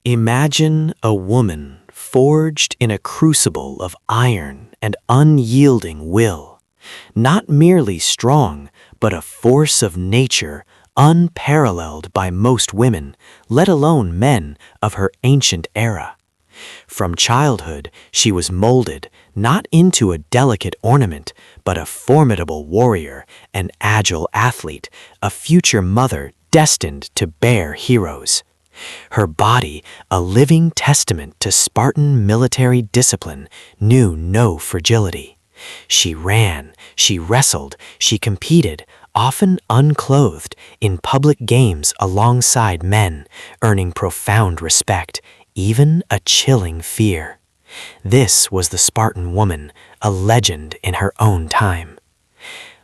Imagine a woman forged in a crucible of iron and unyielding will, not merely strong, but a force of nature unparalleled by most women, let alone men of her ancient era. From childhood, she was molded not into a delicate ornament, but a formidable warrior, an agile athlete, a future mother destined to bear heroes. Her body, a living testament to Spartan military discipline, knew no fragility. She ran, she wrestled, she competed, often unclothed, in public games alongside men, earning profound respect, even a chilling fear. This was the Spartan woman, a legend in her own time.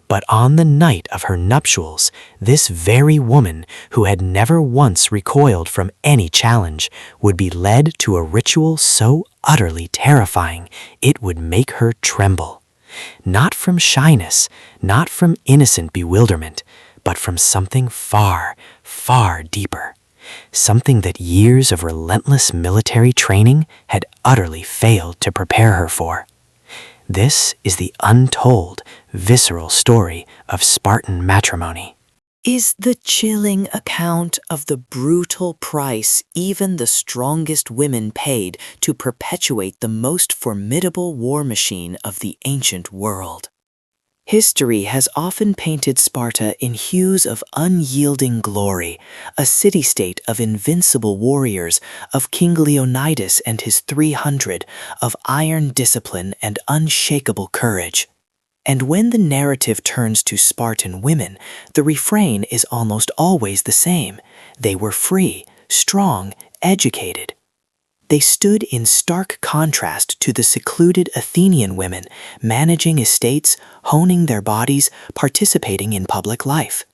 But on the night of her nuptials, this very woman, who had never once recoiled from any challenge, would be led to a ritual so utterly terrifying it would make her tremble. Not from shyness, not from innocent bewilderment, but from something far, far deeper. Something that years of relentless military training had utterly failed to prepare her for. This is the untold, visceral story of Spartan matrimony. Is the chilling account of the brutal price even the strongest women paid to perpetuate the most formidable war machine of the ancient world. History has often painted Sparta in hues of unyielding glory, a city-state of invincible warriors, of King Leonidas and his 300, of iron discipline and unshakable courage. And when the narrative turns to Spartan women, the refrain is almost always the same. They were free, strong, educated. They stood in stark contrast to the secluded Athenian women, managing estates, honing their bodies, participating in public life.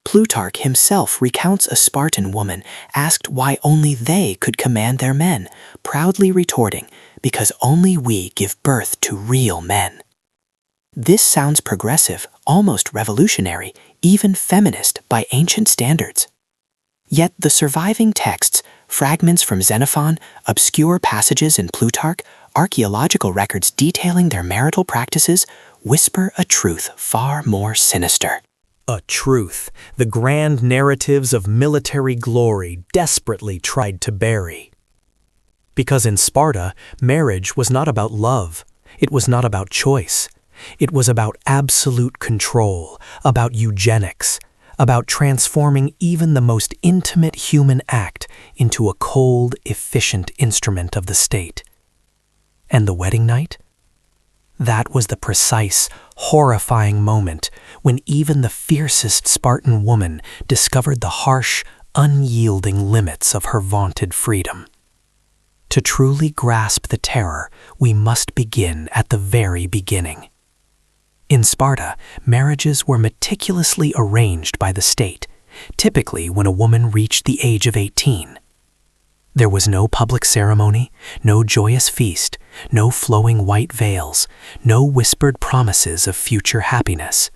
Plutarch himself recounts a Spartan woman asked why only they could command their men, proudly retorting, "Because only we give birth to real men." This sounds progressive, almost revolutionary, even feminist by ancient standards. Yet the surviving texts, fragments from Xenophon, obscure passages in Plutarch, archaeological records detailing their marital practices, whisper a truth far more sinister. A truth the grand narratives of military glory desperately tried to bury. Because in Sparta, marriage was not about love. It was not about choice. It was about absolute control, about eugenics, about transforming even the most intimate human act into a cold, efficient instrument of the state. And the wedding night? That was the precise, horrifying moment when even the fiercest Spartan woman discovered the harsh, unyielding limits of her vaunted freedom. To truly grasp the terror, we must begin at the very beginning. In Sparta, marriages were meticulously arranged by the state, typically when a woman reached the age of 18. There was no public ceremony, no joyous feast, no flowing white veils, no whispered promises of future happiness.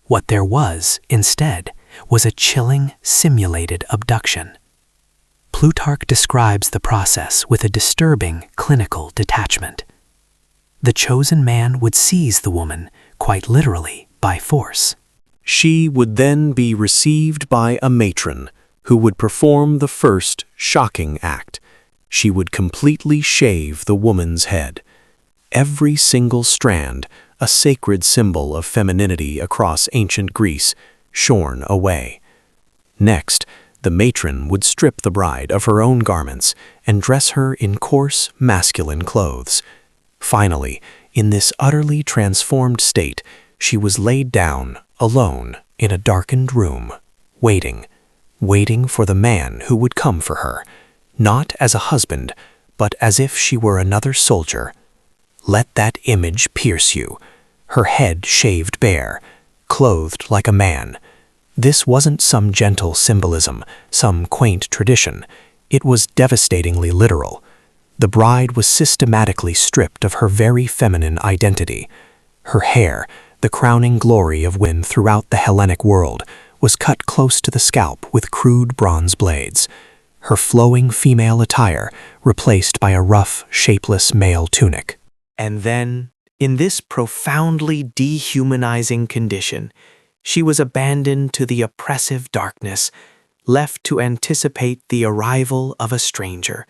What there was, instead, was a chilling, simulated abduction. Plutarch describes the process with a disturbing, clinical detachment. The chosen man would seize the woman, quite literally, by force. She would then be received by a matron, who would perform the first shocking act. She would completely shave the woman's head. Every single strand, a sacred symbol of femininity across ancient Greece, shorn away. Next, the matron would strip the bride of her own garments and dress her in coarse, masculine clothes. Finally, in this utterly transformed state, she was laid down, alone, in a darkened room, waiting for the man who would come for her, not as a husband, but as if she were another soldier. Let that image pierce you, her head shaved bare, clothed like a man. This wasn't some gentle symbolism, some quaint tradition. It was devastatingly literal. The bride was systematically stripped of her very feminine identity. Her hair, the crowning glory of women throughout the Hellenic world, was cut close to the scalp with crude bronze blades. her flowing female attire replaced by a rough, shapeless male tunic. And then, in this profoundly dehumanizing condition, she was abandoned to the oppressive darkness, left to anticipate the arrival of a stranger,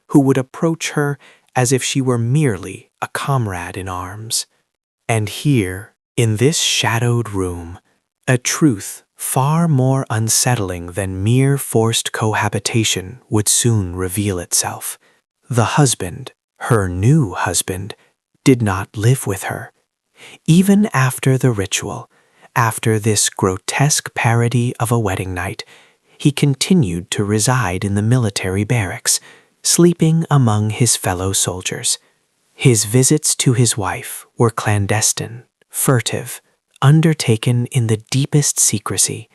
who would approach her as if she were merely a comrade in arms. And here, in this shadowed room, a truth far more unsettling than mere forced cohabitation would soon reveal itself. The husband, her new husband, did not live with her. Even after the ritual, after this grotesque parody of a wedding night, he continued to reside in the military barracks, sleeping among his fellow soldiers. His visits to his wife were clandestine, furtive, undertaken in the deepest secrecy,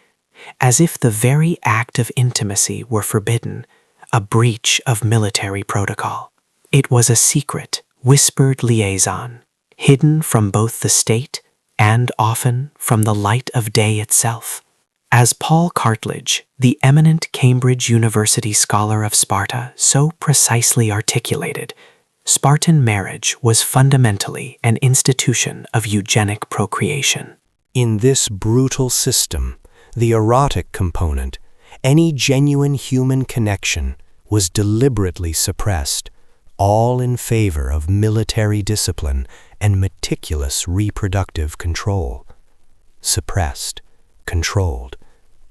as if the very act of intimacy were forbidden, a breach of military protocol. It was a secret, whispered liaison, hidden from both the state and often from the light of day itself. As Paul Cartledge, the eminent Cambridge University scholar of Sparta, so precisely articulated, Spartan marriage was fundamentally an institution of eugenic procreation. In this brutal system, the erotic component, any genuine human connection, was deliberately suppressed, all in favor of military discipline and meticulous reproductive control. Suppressed, controlled,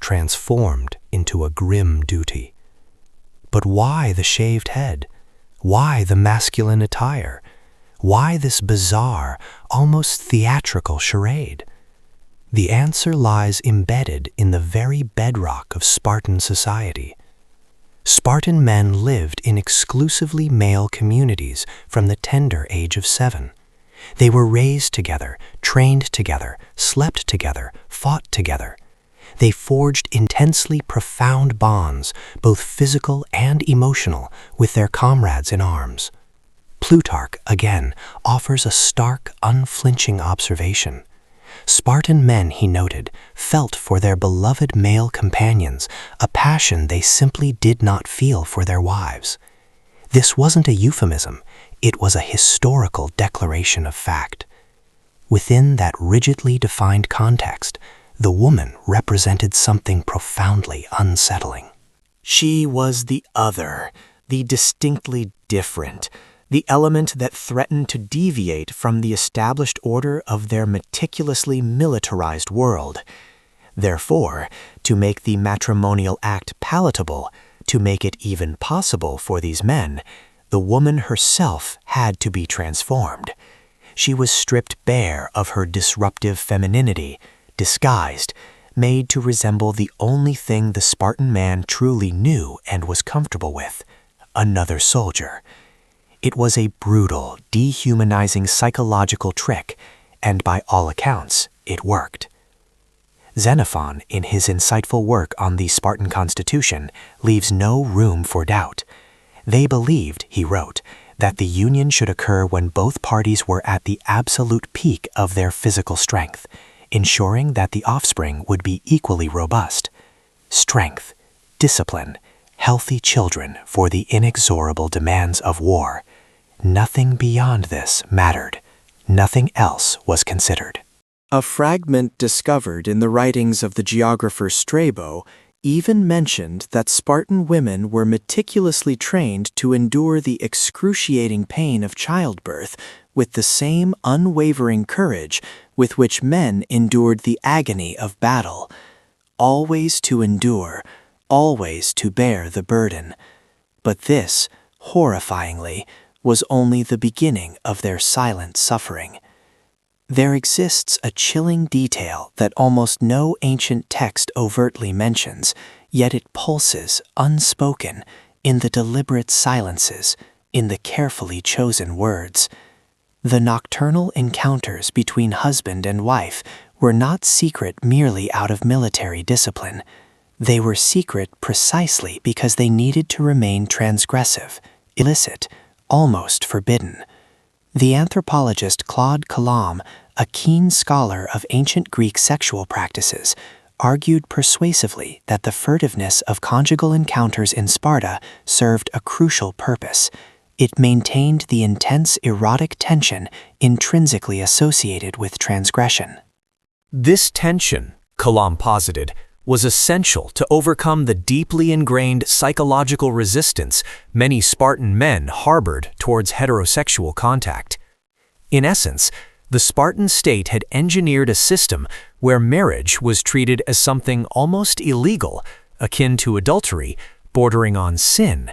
transformed into a grim duty. But why the shaved head? Why the masculine attire? Why this bizarre, almost theatrical charade? The answer lies embedded in the very bedrock of Spartan society. Spartan men lived in exclusively male communities from the tender age of 7. They were raised together, trained together, slept together, fought together. They forged intensely profound bonds, both physical and emotional, with their comrades in arms. Plutarch, again, offers a stark, unflinching observation. Spartan men, he noted, felt for their beloved male companions a passion they simply did not feel for their wives. This wasn't a euphemism, it was a historical declaration of fact. Within that rigidly defined context, the woman represented something profoundly unsettling. She was the other, the distinctly different, the element that threatened to deviate from the established order of their meticulously militarized world. Therefore, to make the matrimonial act palatable, to make it even possible for these men, the woman herself had to be transformed. She was stripped bare of her disruptive femininity, disguised, made to resemble the only thing the Spartan man truly knew and was comfortable with, another soldier. It was a brutal, dehumanizing psychological trick, and by all accounts, it worked. Xenophon, in his insightful work on the Spartan constitution, leaves no room for doubt. They believed, he wrote, that the union should occur when both parties were at the absolute peak of their physical strength, ensuring that the offspring would be equally robust. Strength, discipline, healthy children for the inexorable demands of war. Nothing beyond this mattered. Nothing else was considered. A fragment discovered in the writings of the geographer Strabo even mentioned that Spartan women were meticulously trained to endure the excruciating pain of childbirth with the same unwavering courage with which men endured the agony of battle. Always to endure, always to bear the burden. But this, horrifyingly, was only the beginning of their silent suffering. There exists a chilling detail that almost no ancient text overtly mentions, yet it pulses, unspoken, in the deliberate silences, in the carefully chosen words. The nocturnal encounters between husband and wife were not secret merely out of military discipline. They were secret precisely because they needed to remain transgressive, illicit, almost forbidden. The anthropologist Claude Colomb, a keen scholar of ancient Greek sexual practices, argued persuasively that the furtiveness of conjugal encounters in Sparta served a crucial purpose. It maintained the intense erotic tension intrinsically associated with transgression. This tension, Kalam posited, was essential to overcome the deeply ingrained psychological resistance many Spartan men harbored towards heterosexual contact. In essence, the Spartan state had engineered a system where marriage was treated as something almost illegal, akin to adultery, bordering on sin,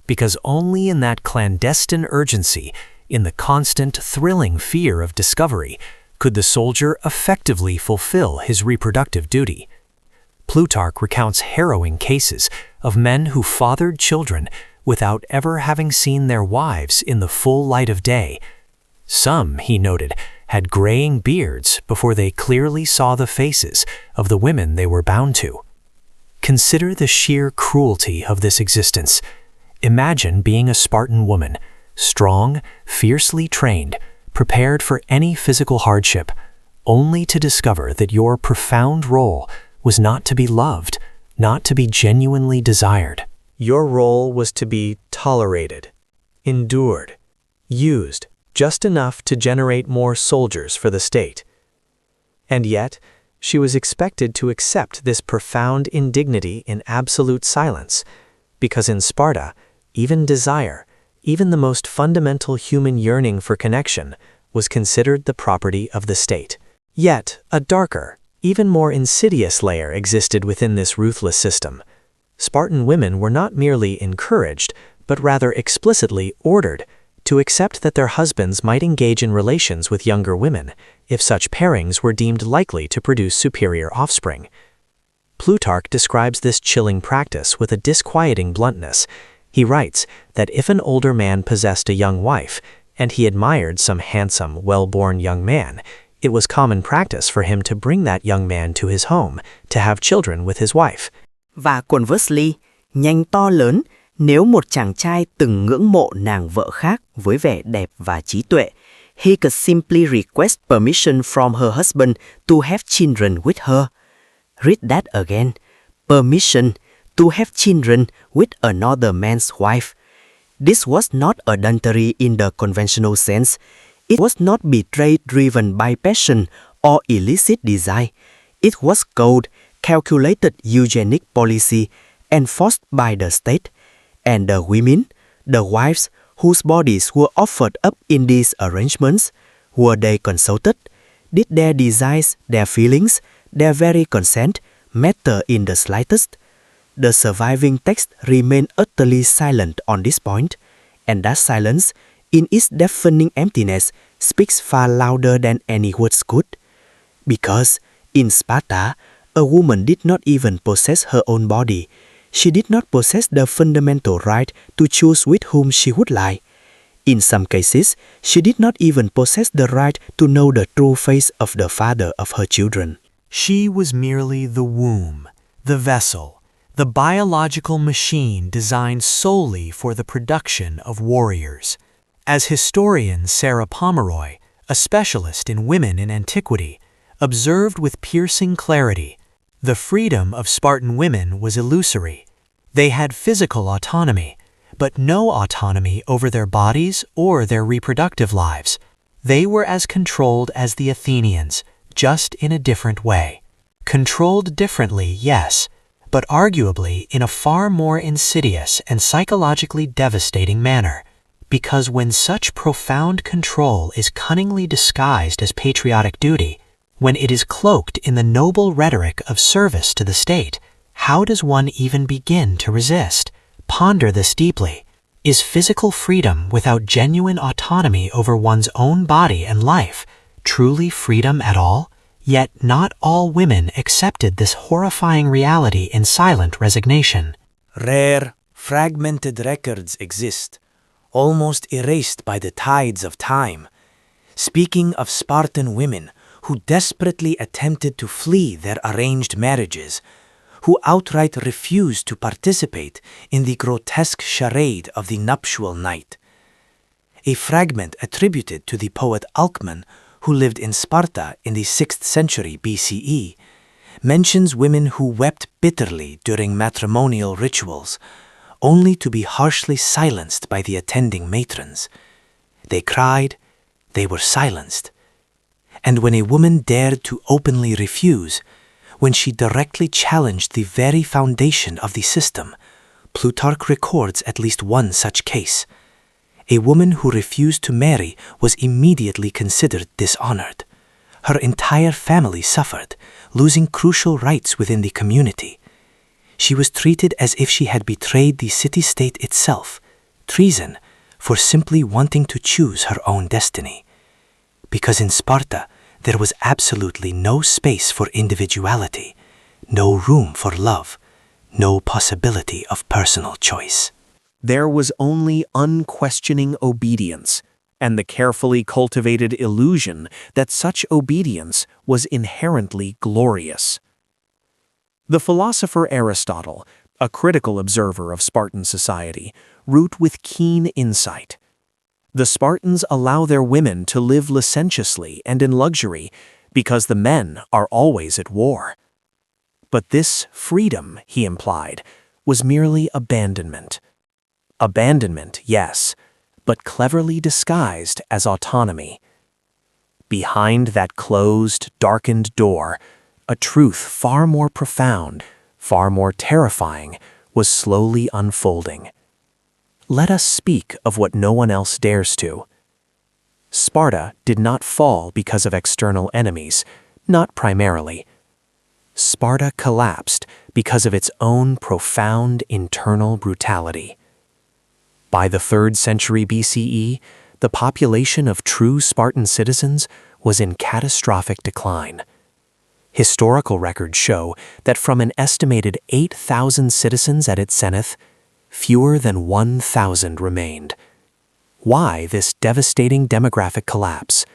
because only in that clandestine urgency, in the constant thrilling fear of discovery, could the soldier effectively fulfill his reproductive duty. Plutarch recounts harrowing cases of men who fathered children without ever having seen their wives in the full light of day. Some, he noted, had graying beards before they clearly saw the faces of the women they were bound to. Consider the sheer cruelty of this existence. Imagine being a Spartan woman, strong, fiercely trained, prepared for any physical hardship, only to discover that your profound role was not to be loved, not to be genuinely desired. Your role was to be tolerated, endured, used just enough to generate more soldiers for the state. And yet, she was expected to accept this profound indignity in absolute silence, because in Sparta, even desire, even the most fundamental human yearning for connection, was considered the property of the state. Yet, a darker, even more insidious layer existed within this ruthless system. Spartan women were not merely encouraged, but rather explicitly ordered to accept that their husbands might engage in relations with younger women if such pairings were deemed likely to produce superior offspring. Plutarch describes this chilling practice with a disquieting bluntness. He writes that if an older man possessed a young wife, and he admired some handsome, well-born young man, it was common practice for him to bring that young man to his home to have children with his wife. Và conversely, nhanh to lớn, nếu một chàng trai từng ngưỡng mộ nàng vợ khác với vẻ đẹp và trí tuệ, he could simply request permission from her husband to have children with her. Read that again. Permission to have children with another man's wife. This was not adultery in the conventional sense. It was not betrayal driven by passion or illicit desire. It was cold, calculated eugenic policy enforced by the state, and the women, the wives whose bodies were offered up in these arrangements, were they consulted? Did their desires, their feelings, their very consent matter in the slightest? The surviving text remain utterly silent on this point, and that silence, in its deafening emptiness, speaks far louder than any words could. Because, in Sparta, a woman did not even possess her own body. She did not possess the fundamental right to choose with whom she would lie. In some cases, she did not even possess the right to know the true face of the father of her children. She was merely the womb, the vessel, the biological machine designed solely for the production of warriors. As historian Sarah Pomeroy, a specialist in women in antiquity, observed with piercing clarity, the freedom of Spartan women was illusory. They had physical autonomy, but no autonomy over their bodies or their reproductive lives. They were as controlled as the Athenians, just in a different way. Controlled differently, yes, but arguably in a far more insidious and psychologically devastating manner. Because when such profound control is cunningly disguised as patriotic duty, when it is cloaked in the noble rhetoric of service to the state, how does one even begin to resist? Ponder this deeply. Is physical freedom without genuine autonomy over one's own body and life truly freedom at all? Yet not all women accepted this horrifying reality in silent resignation. Rare, fragmented records exist, almost erased by the tides of time, speaking of Spartan women who desperately attempted to flee their arranged marriages, who outright refused to participate in the grotesque charade of the nuptial night. A fragment attributed to the poet Alcman, who lived in Sparta in the 6th century BCE, mentions women who wept bitterly during matrimonial rituals, only to be harshly silenced by the attending matrons. They cried, they were silenced. And when a woman dared to openly refuse, when she directly challenged the very foundation of the system, Plutarch records at least one such case. A woman who refused to marry was immediately considered dishonored. Her entire family suffered, losing crucial rights within the community. She was treated as if she had betrayed the city-state itself, treason, for simply wanting to choose her own destiny. Because in Sparta, there was absolutely no space for individuality, no room for love, no possibility of personal choice. There was only unquestioning obedience, and the carefully cultivated illusion that such obedience was inherently glorious. The philosopher Aristotle, a critical observer of Spartan society, wrote with keen insight. The Spartans allow their women to live licentiously and in luxury because the men are always at war. But this freedom, he implied, was merely abandonment. Abandonment, yes, but cleverly disguised as autonomy. Behind that closed, darkened door, a truth far more profound, far more terrifying, was slowly unfolding. Let us speak of what no one else dares to. Sparta did not fall because of external enemies, not primarily. Sparta collapsed because of its own profound internal brutality. By the 3rd century BCE, the population of true Spartan citizens was in catastrophic decline. Historical records show that from an estimated 8,000 citizens at its zenith, fewer than 1,000 remained. Why this devastating demographic collapse?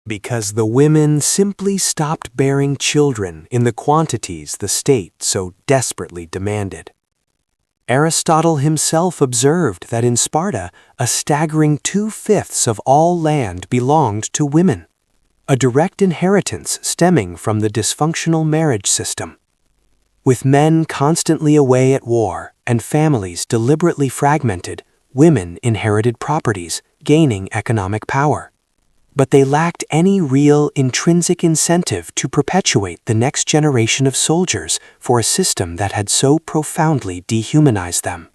Because the women simply stopped bearing children in the quantities the state so desperately demanded. Aristotle himself observed that in Sparta, a staggering 2/5 of all land belonged to women, a direct inheritance stemming from the dysfunctional marriage system. With men constantly away at war and families deliberately fragmented, women inherited properties, gaining economic power. But they lacked any real intrinsic incentive to perpetuate the next generation of soldiers for a system that had so profoundly dehumanized them.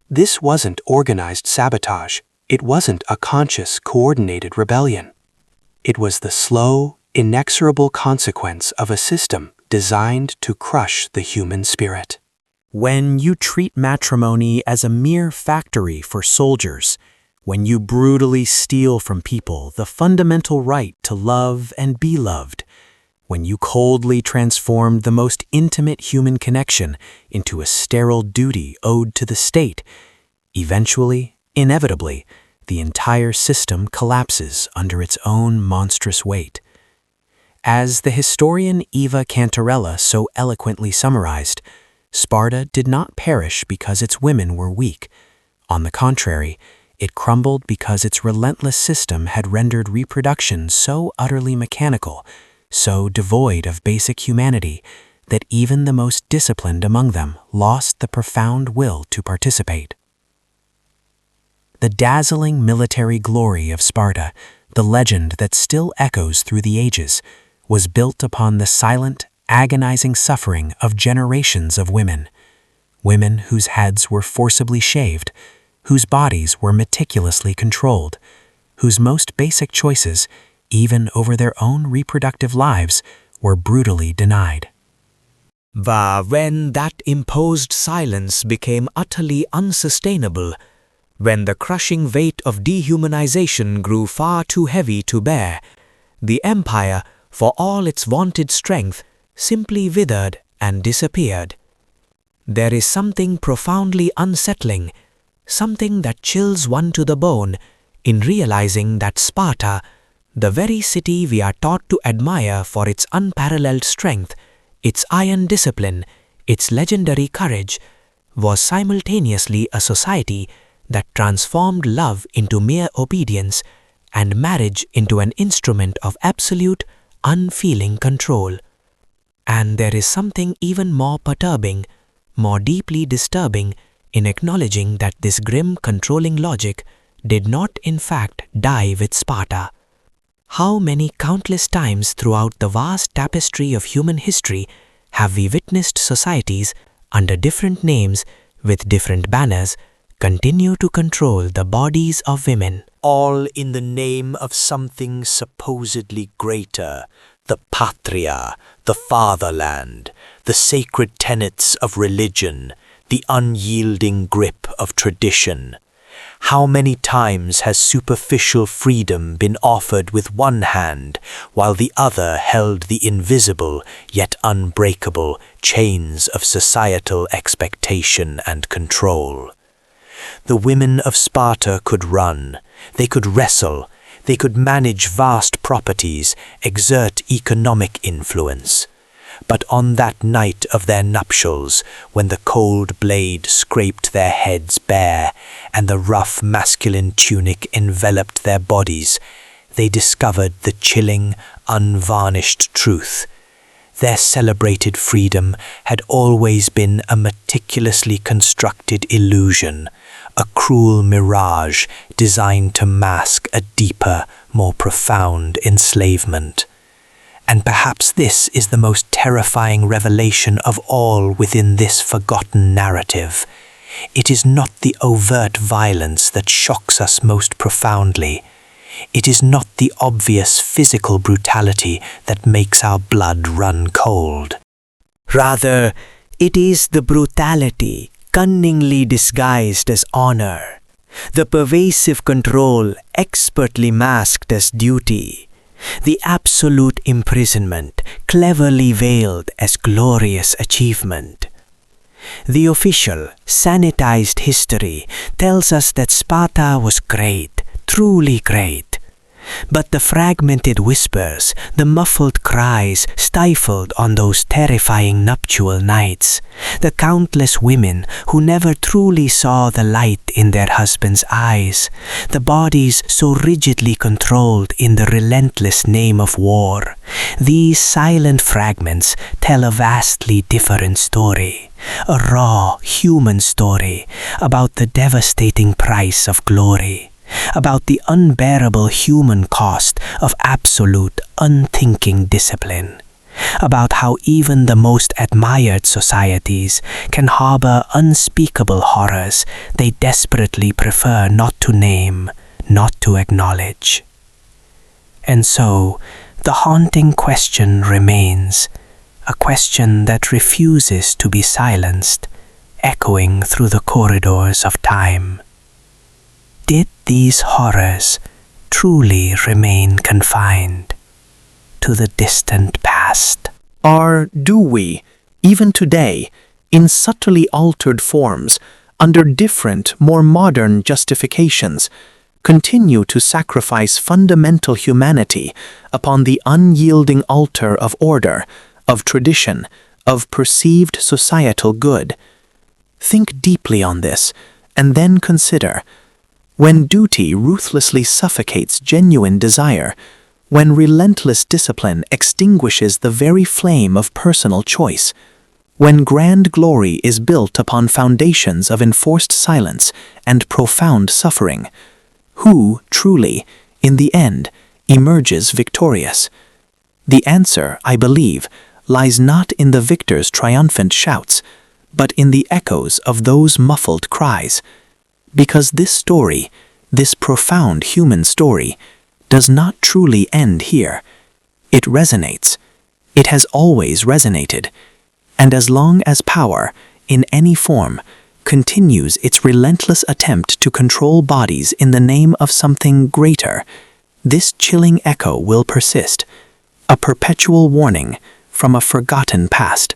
This wasn't organized sabotage. It wasn't a conscious, coordinated rebellion. It was the slow, inexorable consequence of a system designed to crush the human spirit. When you treat matrimony as a mere factory for soldiers, when you brutally steal from people the fundamental right to love and be loved, when you coldly transform the most intimate human connection into a sterile duty owed to the state, eventually, inevitably, the entire system collapses under its own monstrous weight. As the historian Eva Cantarella so eloquently summarized, Sparta did not perish because its women were weak. On the contrary, it crumbled because its relentless system had rendered reproduction so utterly mechanical, so devoid of basic humanity, that even the most disciplined among them lost the profound will to participate. The dazzling military glory of Sparta, the legend that still echoes through the ages, was built upon the silent, agonizing suffering of generations of women. Women whose heads were forcibly shaved, whose bodies were meticulously controlled, whose most basic choices, even over their own reproductive lives, were brutally denied. When that imposed silence became utterly unsustainable, when the crushing weight of dehumanization grew far too heavy to bear, the empire, for all its vaunted strength, simply withered and disappeared. There is something profoundly unsettling, something that chills one to the bone, in realizing that Sparta, the very city we are taught to admire for its unparalleled strength, its iron discipline, its legendary courage, was simultaneously a society that transformed love into mere obedience and marriage into an instrument of absolute, unfeeling control. And there is something even more perturbing, more deeply disturbing, in acknowledging that this grim, controlling logic did not in fact die with Sparta. How many countless times throughout the vast tapestry of human history have we witnessed societies under different names with different banners continue to control the bodies of women? All in the name of something supposedly greater, the patria, the fatherland, the sacred tenets of religion, the unyielding grip of tradition. How many times has superficial freedom been offered with one hand, while the other held the invisible yet unbreakable chains of societal expectation and control? The women of Sparta could run, they could wrestle, they could manage vast properties, exert economic influence. But on that night of their nuptials, when the cold blade scraped their heads bare and the rough masculine tunic enveloped their bodies, they discovered the chilling, unvarnished truth. Their celebrated freedom had always been a meticulously constructed illusion, a cruel mirage designed to mask a deeper, more profound enslavement. And perhaps this is the most terrifying revelation of all within this forgotten narrative. It is not the overt violence that shocks us most profoundly. It is not the obvious physical brutality that makes our blood run cold. Rather, it is the brutality cunningly disguised as honor, the pervasive control expertly masked as duty, the absolute imprisonment cleverly veiled as glorious achievement. The official, sanitized history tells us that Sparta was great, truly great. But the fragmented whispers, the muffled cries stifled on those terrifying nuptial nights, the countless women who never truly saw the light in their husbands' eyes, the bodies so rigidly controlled in the relentless name of war, these silent fragments tell a vastly different story, a raw, human story about the devastating price of glory, about the unbearable human cost of absolute, unthinking discipline, about how even the most admired societies can harbor unspeakable horrors they desperately prefer not to name, not to acknowledge. And so, the haunting question remains, a question that refuses to be silenced, echoing through the corridors of time. Did these horrors truly remain confined to the distant past? Or do we, even today, in subtly altered forms, under different, more modern justifications, continue to sacrifice fundamental humanity upon the unyielding altar of order, of tradition, of perceived societal good? Think deeply on this, and then consider, when duty ruthlessly suffocates genuine desire, when relentless discipline extinguishes the very flame of personal choice, when grand glory is built upon foundations of enforced silence and profound suffering, who truly, in the end, emerges victorious? The answer, I believe, lies not in the victor's triumphant shouts, but in the echoes of those muffled cries. Because this story, this profound human story, does not truly end here. It resonates. It has always resonated. And as long as power, in any form, continues its relentless attempt to control bodies in the name of something greater, this chilling echo will persist, a perpetual warning from a forgotten past.